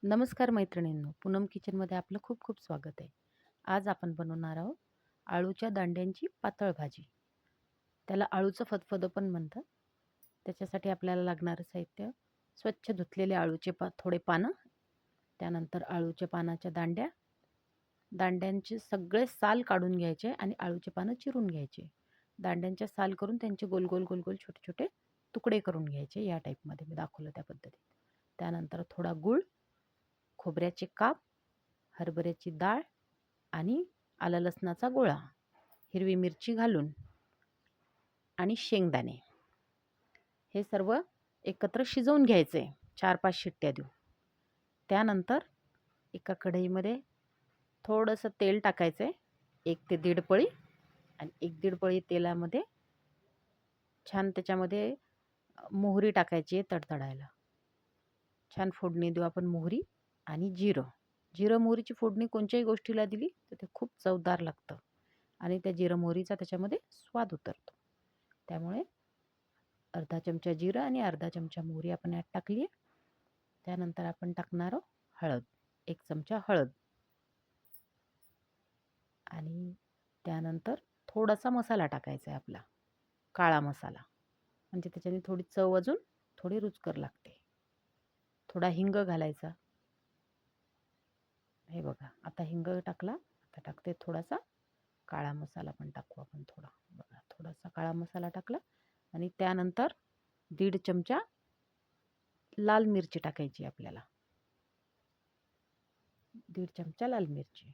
नमस्कार मैत्रिणींनो, पूनम किचनमध्ये आपलं खूप खूप स्वागत आहे. आज आपण बनवणार आहोत आळूच्या दांड्यांची पातळ भाजी. त्याला अळूचं फतफदं पण म्हणतात. त्याच्यासाठी आपल्याला लागणारं साहित्य: स्वच्छ धुतलेले आळूचे थोडे पानं, त्यानंतर आळूच्या पानाच्या दांड्या, दांड्यांचे सगळे साल काढून घ्यायचे आणि आळूचे पानं चिरून घ्यायचे. दांड्यांच्या साल करून त्यांचे गोल गोल गोल गोल छोटे छोटे तुकडे करून घ्यायचे. या टाईपमध्ये मी दाखवलं त्या पद्धतीत. त्यानंतर थोडा गूळ, खोबऱ्याचे काप, हरभऱ्याची डाळ आणि आलं लसणाचा गोळा, हिरवी मिरची घालून आणि शेंगदाणे हे सर्व एकत्र शिजवून घ्यायचे. 4-5 शिट्ट्या देऊ. त्यानंतर एका कढईमध्ये थोडंसं तेल टाकायचं, 1 ते 1.5 पळी, आणि 1-1.5 पळी तेलामध्ये छान त्याच्यामध्ये मोहरी टाकायची आहे तडतडायला. छान फोडणी देऊ आपण मोहरी आणि जिरं. जिरं मोहरीची फोडणी कोणत्याही गोष्टीला दिली तर ते खूप चवदार लागतं आणि त्या जिरं मोहरीचा त्याच्यामध्ये स्वाद उतरतो. त्यामुळे अर्धा चमचा जिरं आणि अर्धा चमचा मोहरी आपण यात टाकली आहे. त्यानंतर आपण टाकणार आहोत हळद, 1 चमचा हळद, आणि त्यानंतर थोडासा मसाला टाकायचा आहे आपला, काळा मसाला, म्हणजे त्याच्याने थोडी चव अजून थोडी रुचकर लागते. थोडा हिंग घालायचा. हे बघा, आता हिंग टाकला. आता टाकते थोडासा काळा मसाला पण टाकू आपण थोडा. बघा, थोडासा काळा मसाला टाकला आणि त्यानंतर 1.5 चमचा लाल मिरची टाकायची आपल्याला. 1.5 चमचा लाल मिरची.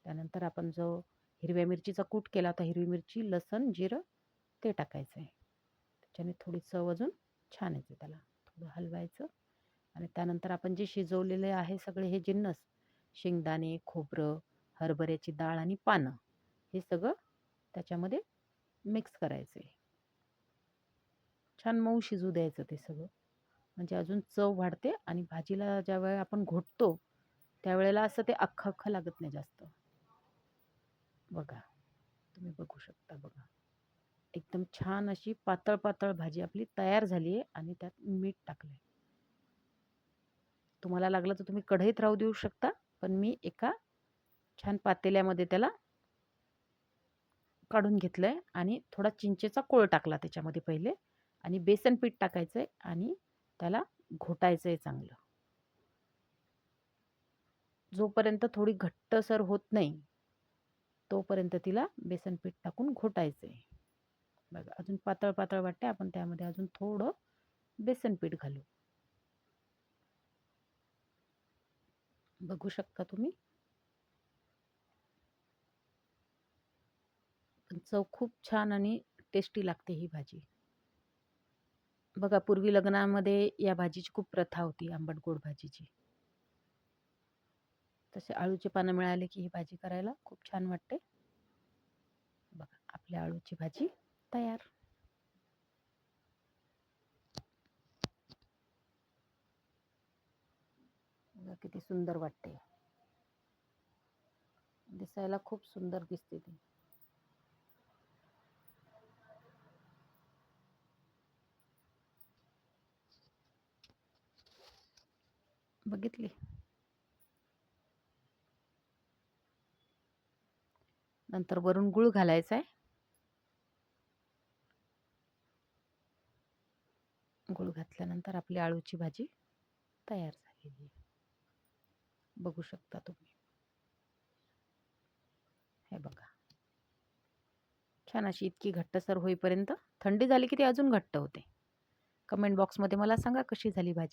त्यानंतर आपण जो हिरव्या मिरचीचा कूट केला होता, हिरवी मिरची, लसण, जिरं, ते टाकायचं आहे. त्याच्याने थोडी चव अजून छान येते. त्याला थोडं हलवायचं आणि त्यानंतर आपण जे शिजवलेले आहे सगळे हे जिन्नस, शेंगदाणे, खोबरं, हरभऱ्याची डाळ आणि पानं, हे सगळं त्याच्यामध्ये मिक्स करायचं आहे. छान मऊ शिजू द्यायचं ते सगळं, म्हणजे अजून चव वाढते आणि भाजीला ज्यावेळेला आपण घोटतो त्यावेळेला असं ते अख्खं अख्खं लागत नाही जास्त. बघा, तुम्ही बघू शकता. बघा, एकदम छान अशी पातळ पातळ भाजी आपली तयार झाली आहे आणि त्यात मीठ टाकलंय. तुम्हाला लागलं तर तुम्ही कढईत राहू देऊ शकता, पण मी एका छान पातेल्यामध्ये त्याला काढून घेतलंय आणि थोडा चिंचेचा कोळ टाकला त्याच्यामध्ये पहिले, आणि बेसन पीठ टाकायचंय आणि त्याला घोटायचंय चांगलं. जोपर्यंत थोडी घट्टसर होत नाही तोपर्यंत तिला बेसन पीठ टाकून घोटायचंय. बघा, अजून पातळ पातळ वाटते, आपण त्यामध्ये अजून थोडं बेसन पीठ घालू. बघू शकता तुम्ही. पण चव खूप छान आणि टेस्टी लागते ही भाजी. बघा, पूर्वी लग्नामध्ये या भाजीची खूप प्रथा होती, आंबट गोड भाजीची. तसे आळूचे पानं मिळाले की ही भाजी करायला खूप छान वाटते. बघा, आपली आळूची भाजी तयार. बघा, किती सुंदर वाटते. दिसायला खूप सुंदर दिसते ती. बघितली. नंतर वरून गूळ घालायचा आहे. गूळ घातल्यानंतर आपली आळूची भाजी तयार झालेली आहे. बघू शकता तुम्ही. हे बघा, छान अशी इतकी घट्टसर होईपर्यंत, थंडी झाली की ती अजून घट्ट होते. कमेंट बॉक्समध्ये मला सांगा कशी झाली भाजी.